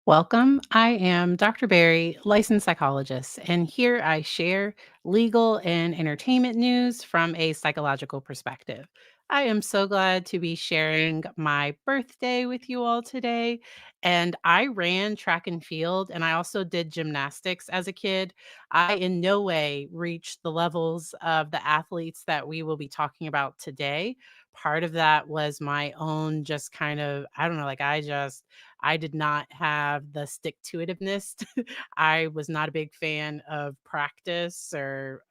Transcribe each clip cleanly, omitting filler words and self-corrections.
Welcome. I am Dr. Barry, licensed psychologist, and here I share legal and entertainment news from a psychological perspective. I am so glad to be sharing my birthday with you all today. And I ran track and field, and I also did gymnastics as a kid. I, in no way, reached the levels of the athletes that we will be talking about today. Part of that was my own, just kind of, I don't know, I did not have the stick to itiveness. I was not a big fan of practice, or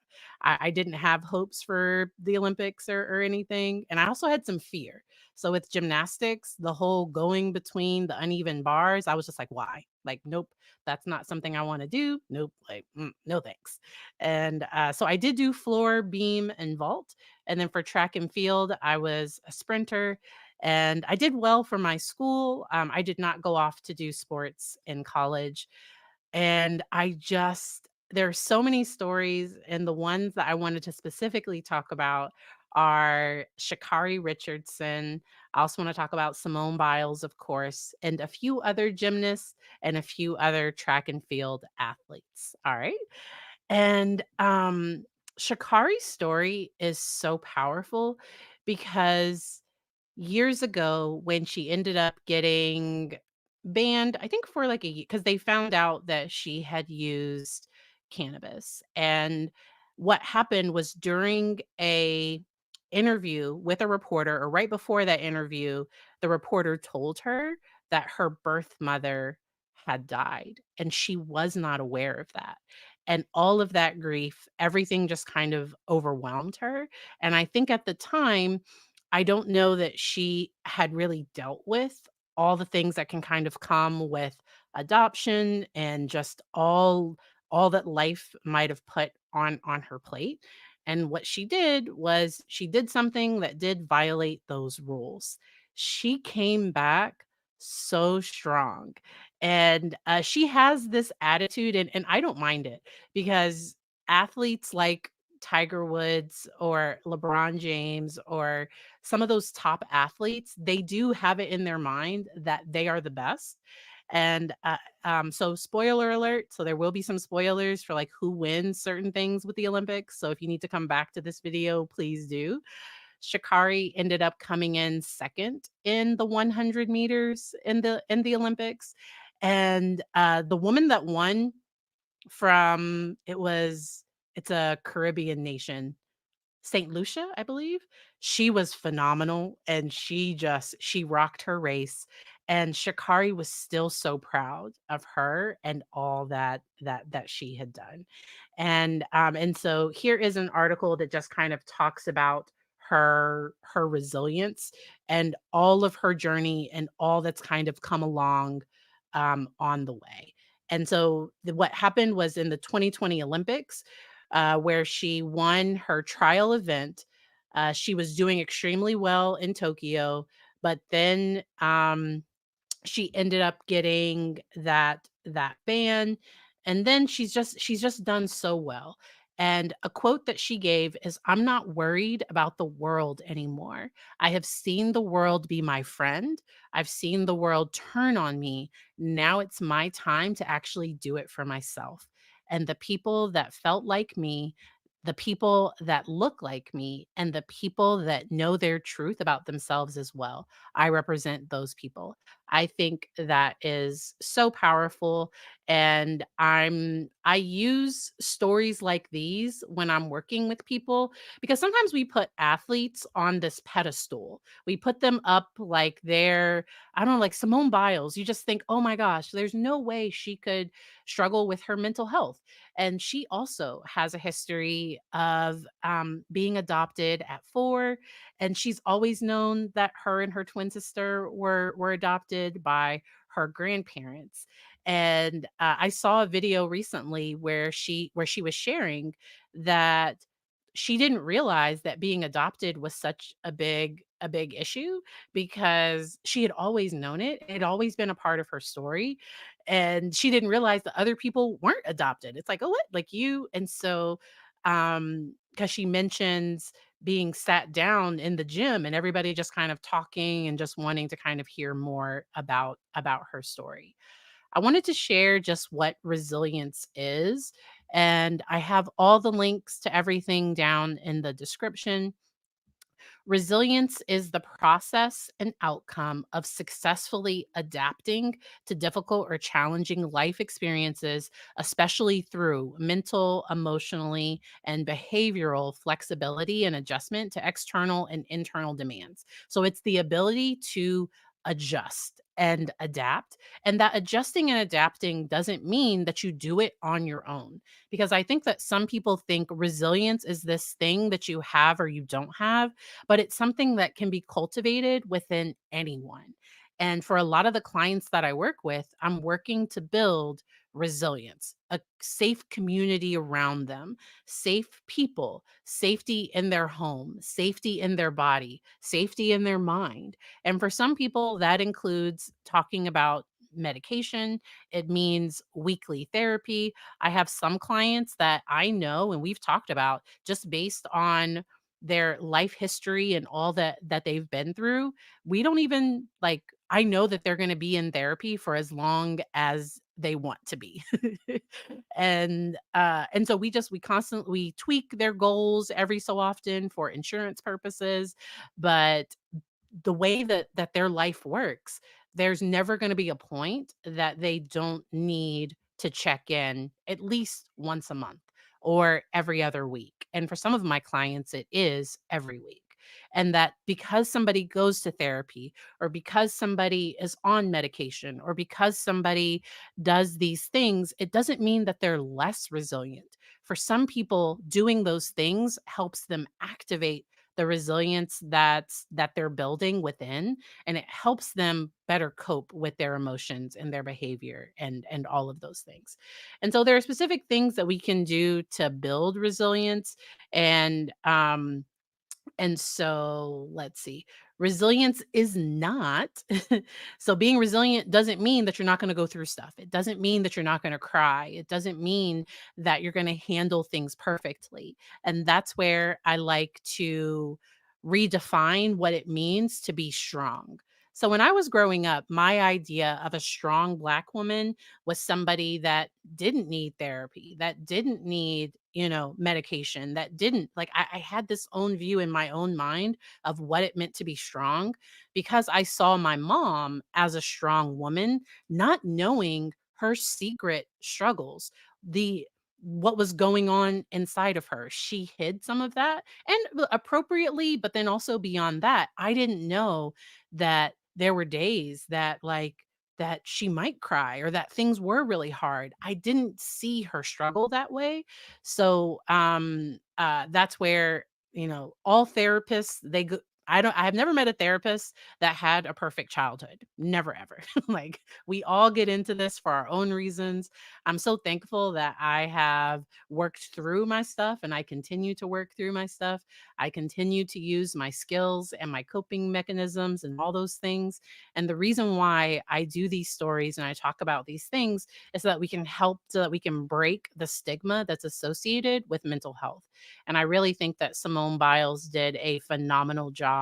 I didn't have hopes for the Olympics or anything. And I also had some fear. So with gymnastics, the whole going between the uneven bars, I was just like, why? Like, nope, that's not something I want to do. Nope, like, no thanks. And so I did do floor, beam, and vault. And then for track and field, I was a sprinter and I did well for my school. I did not go off to do sports in college. And there are so many stories. And the ones that I wanted to specifically talk about are Sha'Carri Richardson. I also want to talk about Simone Biles, of course, and a few other gymnasts and a few other track and field athletes. All right. And Sha'Carri's story is so powerful because years ago when she ended up getting banned, I think for like a year, because they found out that she had used cannabis. And what happened was during a interview with a reporter, or right before that interview, the reporter told her that her birth mother had died, and she was not aware of that. And all of that grief, everything just kind of overwhelmed her. And I think at the time, I don't know that she had really dealt with all the things that can kind of come with adoption and just all that life might have put on her plate. And what she did was she did something that did violate those rules. She came back so strong. And she has this attitude, and I don't mind it because athletes like Tiger Woods or LeBron James or some of those top athletes, they do have it in their mind that they are the best. And so, spoiler alert. So, there will be some spoilers for like who wins certain things with the Olympics. So, if you need to come back to this video, please do. Sha'Carri ended up coming in second in the 100 meters in the Olympics, and the woman that won from it's a Caribbean nation, Saint Lucia, I believe. She was phenomenal, and she rocked her race, and Sha'Carri was still so proud of her and all that she had done. And so here is an article that just kind of talks about her resilience and all of her journey and all that's kind of come along on the way. And so what happened was in the 2020 Olympics, where she won her trial event. She was doing extremely well in Tokyo, but then she ended up getting that ban, and then she's just done so well. And a quote that she gave is, "I'm not worried about the world anymore. I have seen the world be my friend. I've seen the world turn on me. Now it's my time to actually do it for myself. And the people that felt like me, the people that look like me, and the people that know their truth about themselves as well, I represent those people." I think that is so powerful. And I use stories like these when I'm working with people, because sometimes we put athletes on this pedestal. We put them up like they're, I don't know, like Simone Biles. You just think, oh my gosh, there's no way she could struggle with her mental health. And she also has a history of being adopted at 4, and she's always known that her and her twin sister were adopted by her grandparents. And I saw a video recently where she was sharing that she didn't realize that being adopted was such a big issue, because she had always known it. It had always been a part of her story, and she didn't realize that other people weren't adopted. It's like, "Oh, what? Like you?" And so because she mentions being sat down in the gym and everybody just kind of talking and just wanting to kind of hear more about her story. I wanted to share just what resilience is. And I have all the links to everything down in the description. Resilience is the process and outcome of successfully adapting to difficult or challenging life experiences, especially through mental, emotionally, and behavioral flexibility and adjustment to external and internal demands. So it's the ability to adjust and adapt. And that adjusting and adapting doesn't mean that you do it on your own. Because I think that some people think resilience is this thing that you have or you don't have, but it's something that can be cultivated within anyone. And for a lot of the clients that I work with, I'm working to build resilience, a safe community around them, safe people, safety in their home, safety in their body, safety in their mind. And for some people, that includes talking about medication. It means weekly therapy. I have some clients that I know and we've talked about just based on their life history and all that they've been through. We don't even like I know that they're going to be in therapy for as long as they want to be. And so we constantly tweak their goals every so often for insurance purposes, but the way that their life works, there's never gonna be a point that they don't need to check in at least once a month or every other week. And for some of my clients, it is every week. And that because somebody goes to therapy or because somebody is on medication or because somebody does these things, it doesn't mean that they're less resilient. For some people, doing those things helps them activate the resilience that they're building within, and it helps them better cope with their emotions and their behavior and all of those things. And so there are specific things that we can do to build resilience, and let's see. Resilience is not so being resilient doesn't mean that you're not going to go through stuff. It doesn't mean that you're not going to cry. It doesn't mean that you're going to handle things perfectly. And that's where I like to redefine what it means to be strong. So when I was growing up, my idea of a strong black woman was somebody that didn't need therapy, that didn't need, medication, that didn't like I had this own view in my own mind of what it meant to be strong because I saw my mom as a strong woman, not knowing her secret struggles, the what was going on inside of her. She hid some of that and appropriately, but then also beyond that, I didn't know that there were days that she might cry or that things were really hard. I didn't see her struggle that way. So that's where, all therapists they go I have never met a therapist that had a perfect childhood. Never ever. Like we all get into this for our own reasons. I'm so thankful that I have worked through my stuff and I continue to work through my stuff. I continue to use my skills and my coping mechanisms and all those things. And the reason why I do these stories and I talk about these things is so that we can help, so that we can break the stigma that's associated with mental health. And I really think that Simone Biles did a phenomenal job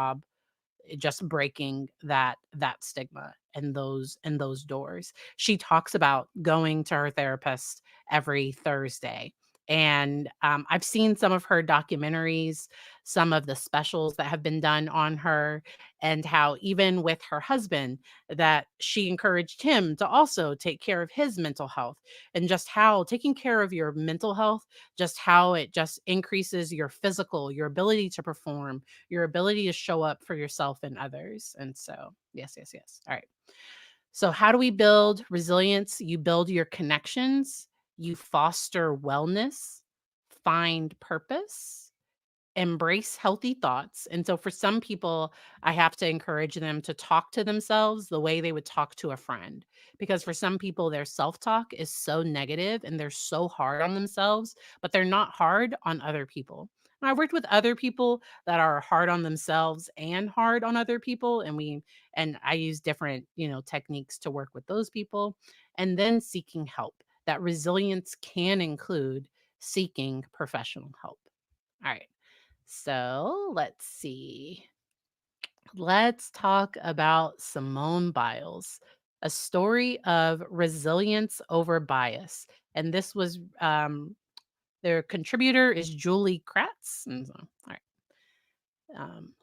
just breaking that stigma and those doors. She talks about going to her therapist every Thursday. And I've seen some of her documentaries, some of the specials that have been done on her, and how even with her husband, that she encouraged him to also take care of his mental health, and just how taking care of your mental health, just how it just increases your physical, your ability to perform, your ability to show up for yourself and others. And so, yes, yes, yes. All right. So, how do we build resilience? You build your connections, you foster wellness, find purpose, embrace healthy thoughts. And so for some people, I have to encourage them to talk to themselves the way they would talk to a friend. Because for some people, their self talk is so negative and they're so hard on themselves, but they're not hard on other people. And I've worked with other people that are hard on themselves and hard on other people. And I use different, techniques to work with those people. And then seeking help. That resilience can include seeking professional help. All right. So let's see. Let's talk about Simone Biles. A Story of Resilience Over Bias. And this was their contributor is Julie Kratz. And so, all right. Um,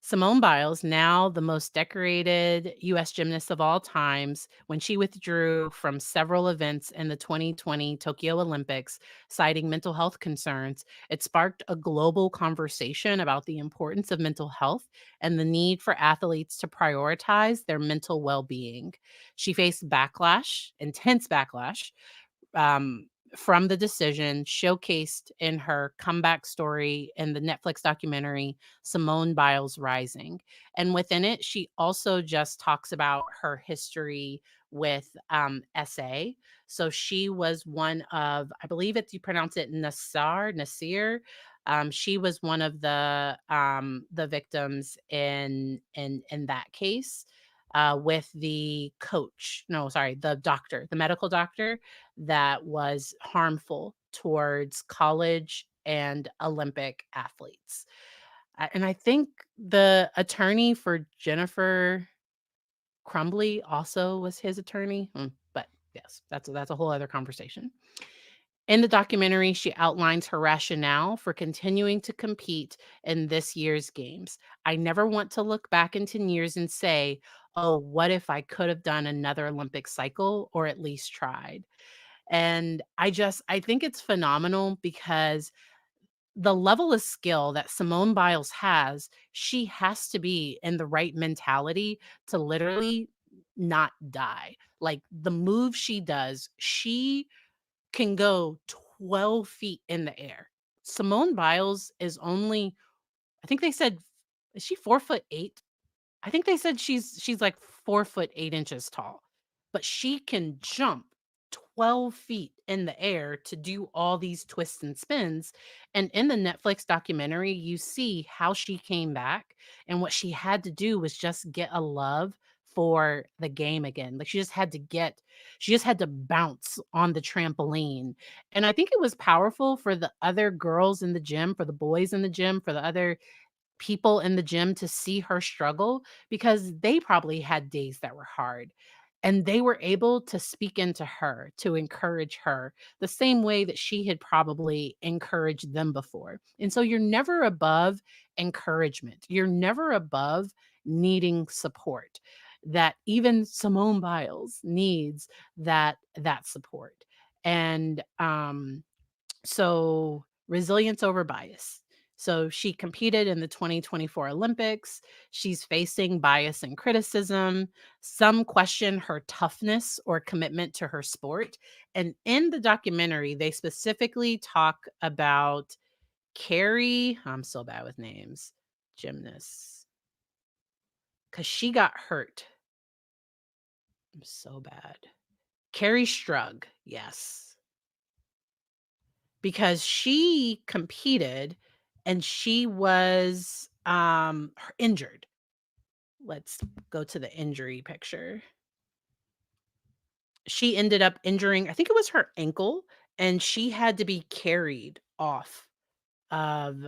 Simone Biles, now the most decorated US gymnast of all times, when she withdrew from several events in the 2020 Tokyo Olympics, citing mental health concerns, it sparked a global conversation about the importance of mental health and the need for athletes to prioritize their mental well being. She faced backlash, intense backlash, from the decision showcased in her comeback story in the Netflix documentary Simone Biles Rising. And within it, she also just talks about her history with SA. So she was one of, I believe it's you pronounce it Nasir. She was one of the victims in that case. With the coach, no, sorry, the doctor, the medical doctor that was harmful towards college and Olympic athletes. And I think the attorney for Jennifer Crumbly also was his attorney. But yes, that's a whole other conversation. In the documentary, she outlines her rationale for continuing to compete in this year's games. I never want to look back in 10 years and say, oh, what if I could have done another Olympic cycle or at least tried? And I think it's phenomenal because the level of skill that Simone Biles has, she has to be in the right mentality to literally not die. Like the move she does, she can go 12 feet in the air. Simone Biles is only, I think they said, is she 4'8"? I think they said she's like 4 foot 8 inches tall, but she can jump 12 feet in the air to do all these twists and spins. And in the Netflix documentary, you see how she came back, and what she had to do was just get a love for the game again. Like she just had to bounce on the trampoline. And I think it was powerful for the other girls in the gym, for the boys in the gym, for the other people in the gym to see her struggle because they probably had days that were hard. And they were able to speak into her, to encourage her the same way that she had probably encouraged them before. And so you're never above encouragement. You're never above needing support. That even Simone Biles needs that support. And so resilience over bias. So she competed in the 2024 Olympics. She's facing bias and criticism. Some question her toughness or commitment to her sport. And in the documentary, they specifically talk about Carrie. I'm so bad with names. Gymnast. Because she got hurt. I'm so bad. Carrie Strug. Yes. Because she competed and she was, injured. Let's go to the injury picture. She ended up injuring, I think it was her ankle, and she had to be carried off of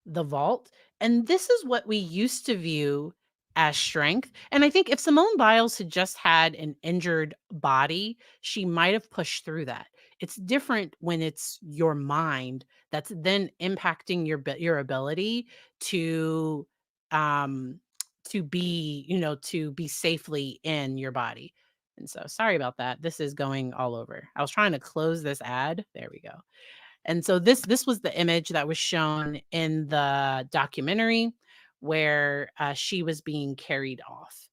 the vault. And this is what we used to view as strength. And I think if Simone Biles had just had an injured body, she might have pushed through that. It's different when it's your mind that's then impacting your ability to um to be safely in your body. And so sorry about that. This is going all over. I was trying to close this ad. There we go. And so this was the image that was shown in the documentary where she was being carried off.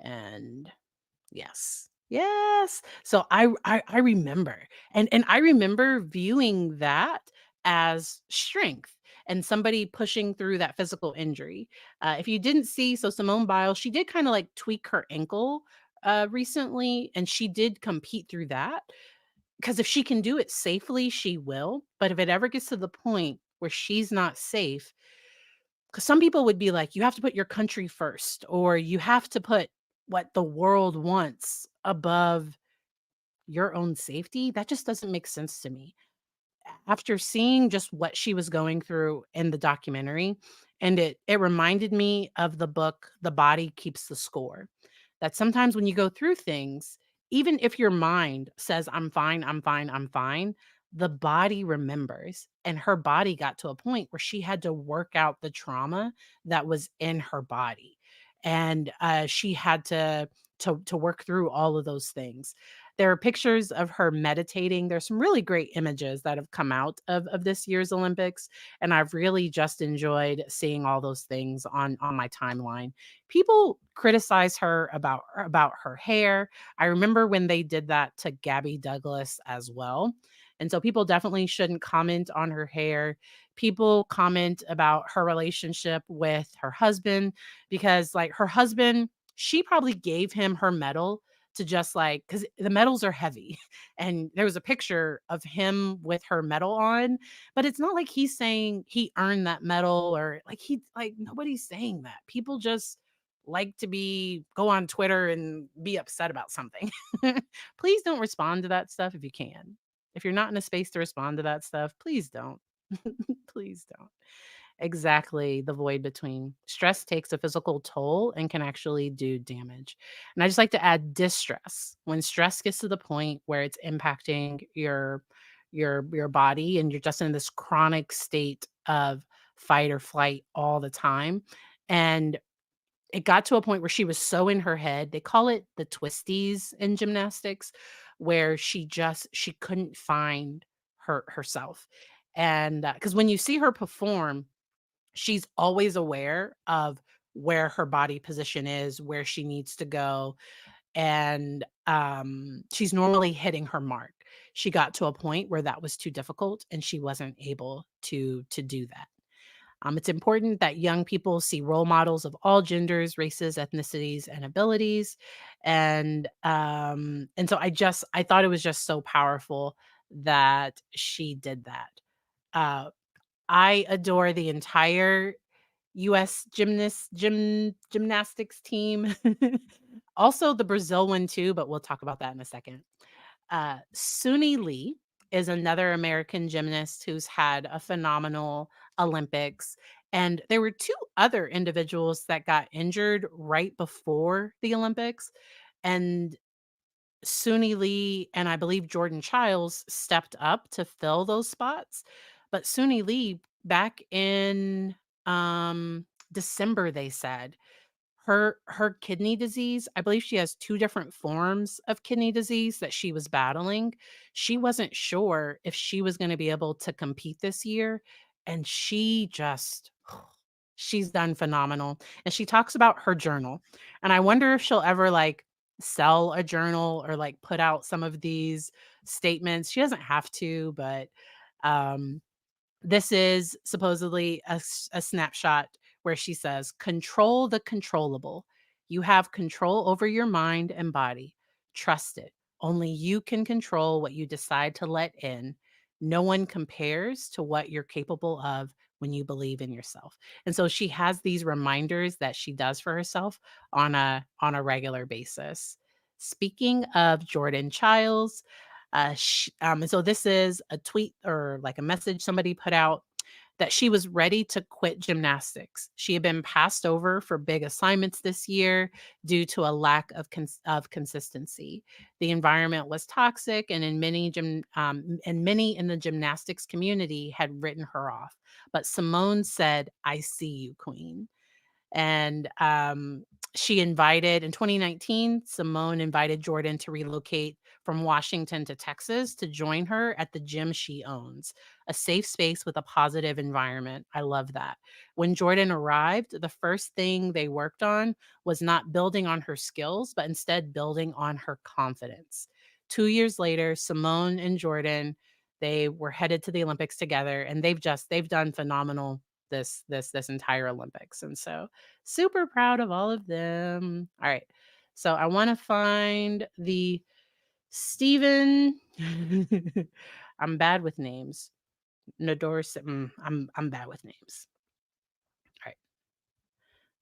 And yes. Yes. So I remember. And I remember viewing that as strength and somebody pushing through that physical injury. If you didn't see, so Simone Biles, she did kind of like tweak her ankle recently, and she did compete through that. Because if she can do it safely, she will, but if it ever gets to the point where she's not safe, because some people would be like, "You have to put your country first, or you have to put what the world wants above your own safety." That just doesn't make sense to me. After seeing just what she was going through in the documentary, and it reminded me of the book, The Body Keeps the Score. that sometimes when you go through things, even if your mind says, I'm fine, I'm fine, I'm fine, the body remembers. And her body got to a point where she had to work out the trauma that was in her body. And she had to work through all of those things. There are pictures of her meditating. There's some really great images that have come out of this year's Olympics, and I've really just enjoyed seeing all those things on my timeline. People criticize her about her hair. I remember when they did that to Gabby Douglas as well. And so people definitely shouldn't comment on her hair. People comment about her relationship with her husband because like her husband, she probably gave him her medal to just like because the medals are heavy. And there was a picture of him with her medal on, but it's not like he's saying he earned that medal or like he like nobody's saying that. People just like to be go on Twitter and be upset about something. Please don't respond to that stuff if you can. If you're not in a space to respond to that stuff, please don't. Please don't. Exactly, the void between. Stress takes a physical toll and can actually do damage. And I just like to add distress. When stress gets to the point where it's impacting your body and you're just in this chronic state of fight or flight all the time. And it got to a point where she was so in her head. They call it the twisties in gymnastics, where she couldn't find herself. And because when you see her perform, she's always aware of where her body position is, where she needs to go, and, she's normally hitting her mark. She got to a point where that was too difficult, and she wasn't able to do that. It's important that young people see role models of all genders, races, ethnicities, and abilities, and so I thought it was just so powerful that she did that. Uh, I adore the entire US gymnastics team. Also the Brazil one too, but we'll talk about that in a second. Suni Lee is another American gymnast who's had a phenomenal Olympics, and there were 2 other individuals that got injured right before the Olympics, and Suni Lee and I believe Jordan Childs stepped up to fill those spots. But Suni Lee, back in December, they said her kidney disease, I believe she has 2 different forms of kidney disease that she was battling. She wasn't sure if she was gonna be able to compete this year, and she just she's done phenomenal, and she talks about her journal, and I wonder if she'll ever, like, sell a journal or, like, put out some of these statements. She doesn't have to, but, um this is supposedly a snapshot where she says, "Control the controllable. You have control over your mind and body. Trust it. Only you can control what you decide to let in. No one compares to what you're capable of when you believe in yourself." And so she has these reminders that she does for herself on a regular basis. Speaking of Jordan Childs, and so this is a tweet or like a message somebody put out that she was ready to quit gymnastics. She had been passed over for big assignments this year due to a lack of of consistency. The environment was toxic, and many in the gymnastics community had written her off. But Simone said, "I see you, Queen." And she invited in 2019, Simone invited Jordan to relocate from Washington to Texas to join her at the gym she owns, a safe space with a positive environment. I love that. When Jordan arrived, the first thing they worked on was not building on her skills, but instead building on her confidence. 2 years later, Simone and Jordan, they were headed to the Olympics together, and they've done phenomenal this entire Olympics. And so super proud of all of them. All right. So I want to find the Stephen. I'm bad with names. Nador. I'm bad with names. All right.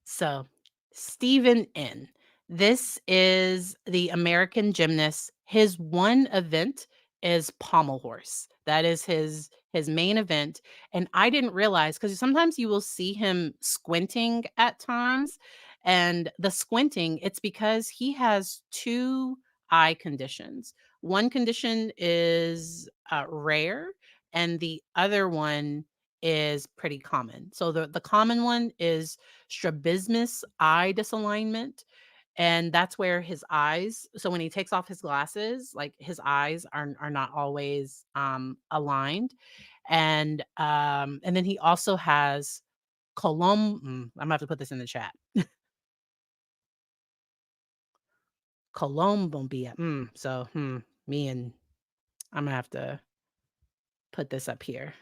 So Stephen N. This is the American gymnast. His one event is pommel horse. That is his main event. And I didn't realize because sometimes you will see him squinting at times. And the squinting, it's because he has 2 eye conditions. One condition is, rare, and the other one is pretty common. So the common one is strabismus eye disalignment, and that's where his eyes, so when he takes off his glasses, like, his eyes are not always, aligned, and then he also has Imma have to put this in the chat. Colombombia, me and Imma have to put this up here.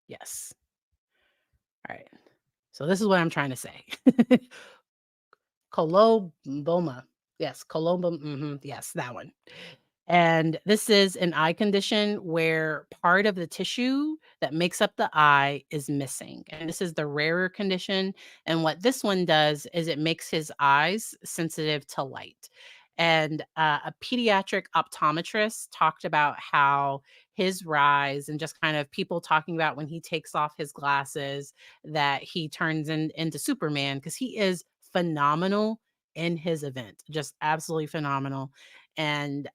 Yes. Alright. So this is what I'm trying to say. Colomboma. Yes, yes, that one. And this is an eye condition where part of the tissue that makes up the eye is missing. And this is the rarer condition. And what this one does is it makes his eyes sensitive to light. And a pediatric optometrist talked about how his rise and just kind of people talking about when he takes off his glasses that he turns into Superman because he is phenomenal in his event, just absolutely phenomenal. And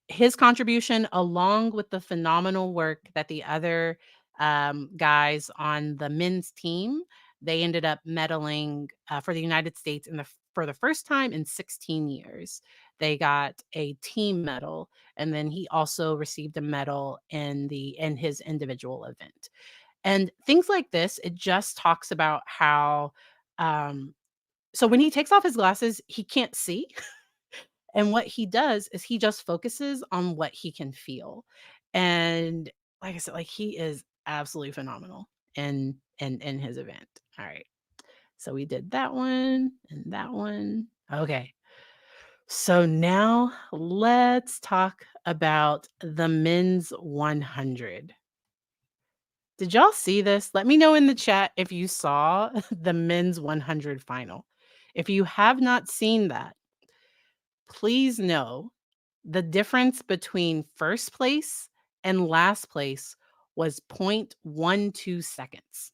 his contribution, along with the phenomenal work that the other guys on the men's team, they ended up medaling for the United States for the first time in 16 years. They got a team medal, and then he also received a medal in his individual event. And things like this, it just talks about how um, so when he takes off his glasses, he can't see. And what he does is he just focuses on what he can feel. And like I said, like he is absolutely phenomenal in his event. All right. So we did that one and that one. Okay. So now let's talk about the men's 100. Did y'all see this? Let me know in the chat if you saw the men's 100 final. If you have not seen that, please know the difference between first place and last place was 0.12 seconds.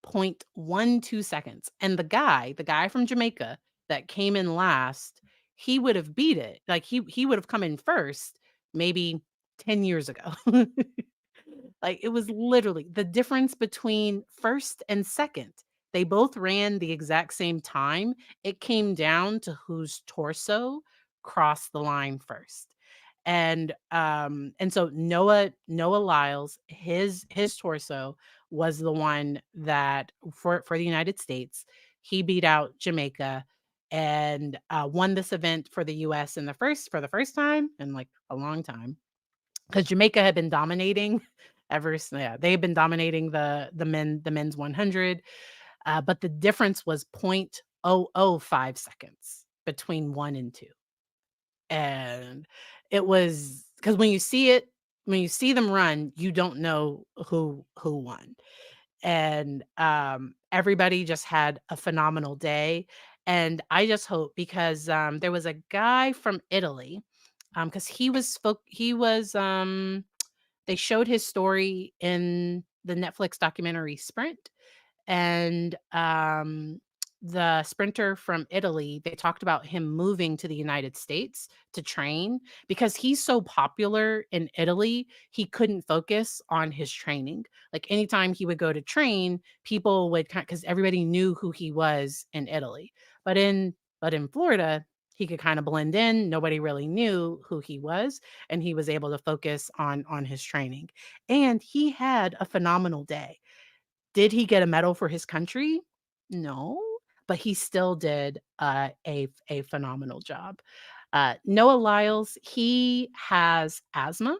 0.12 seconds. And the guy from Jamaica that came in last, he would have beat it. Like he would have come in first maybe 10 years ago. Like, it was literally the difference between first and second. They both ran the exact same time. It came down to whose torso crossed the line first. And so Noah Lyles, his torso was the one that for the United States, he beat out Jamaica and won this event for the US in the first time in like a long time. 'Cause Jamaica had been dominating they've been dominating the men's 100, but the difference was 0.005 seconds between 1 and 2, and it was because when you see them run, you don't know who won, and, everybody just had a phenomenal day, and I just hope because, there was a guy from Italy, because he was, they showed his story in the Netflix documentary Sprint, and, the sprinter from Italy, they talked about him moving to the United States to train because he's so popular in Italy, he couldn't focus on his training. Like, anytime he would go to train, people would because everybody knew who he was in Italy. But in Florida, he could kinda blend in, nobody really knew who he was, and he was able to focus on his training. And he had a phenomenal day. Did he get a medal for his country? No, but he still did, a phenomenal job. Noah Lyles, he has asthma,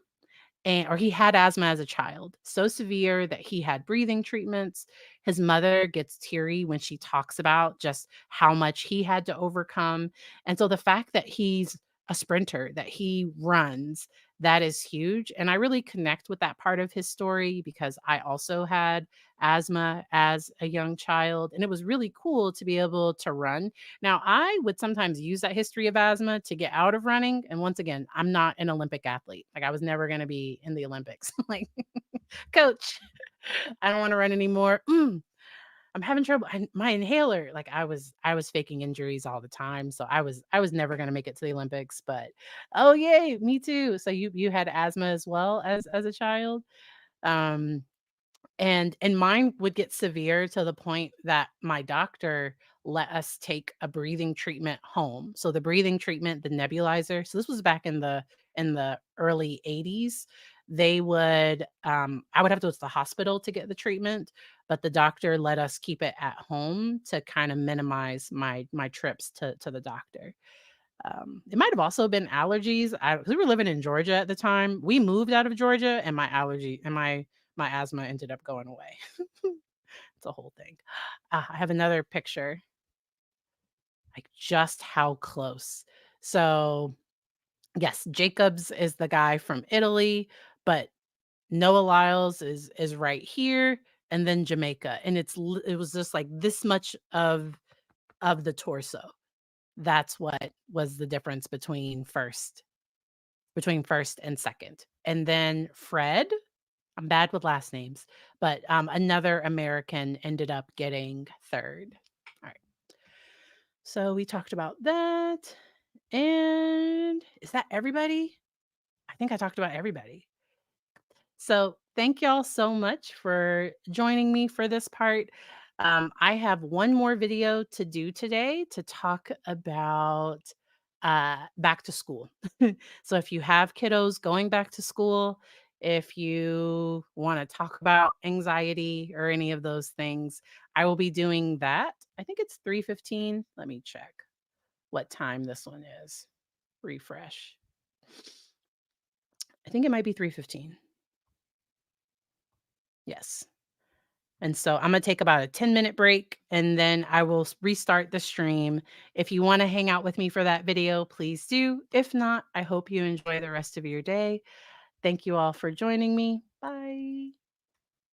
or he had asthma as a child, so severe that he had breathing treatments. His mother gets teary when she talks about just how much he had to overcome, and so the fact that he's a sprinter, that he runs, that is huge, and I really connect with that part of his story because I also had asthma as a young child, and it was really cool to be able to run. Now, I would sometimes use that history of asthma to get out of running, and once again, I'm not an Olympic athlete. Like, I was never gonna be in the Olympics. Like, "Coach." I don't wanna run anymore. I'm having trouble and my inhaler, like, I was faking injuries all the time, so I was never gonna make it to the Olympics, but oh, yay, me too. So you had asthma as well as a child? Um and mine would get severe to the point that my doctor let us take a breathing treatment home. So the breathing treatment, the nebulizer, so this was back in the early '80s. They would I would have to go to the hospital to get the treatment, but the doctor let us keep it at home to kind of minimize my trips to the doctor. It might have also been allergies. 'Cause we were living in Georgia at the time. We moved out of Georgia, and my allergy and my asthma ended up going away. It's a whole thing. I have another picture, like, just how close. So, yes, Jacobs is the guy from Italy, but Noah Lyles is right here, and then Jamaica, and it was just, like, this much of the torso. That's what was the difference between first and second. And then Fred, I'm bad with last names, but, another American ended up getting 3rd. Alright, so we talked about that, and is that everybody? I think I talked about everybody. So, thank y'all so much for joining me for this part. I have one more video to do today to talk about back to school. So, if you have kiddos going back to school, if you want to talk about anxiety or any of those things, I will be doing that. I think it's 3:15. Let me check what time this one is. Refresh. I think it might be 3:15. Yes. And so I'm gonna take about a 10-minute break and then I will restart the stream. If you want to hang out with me for that video, please do. If not, I hope you enjoy the rest of your day. Thank you all for joining me. Bye.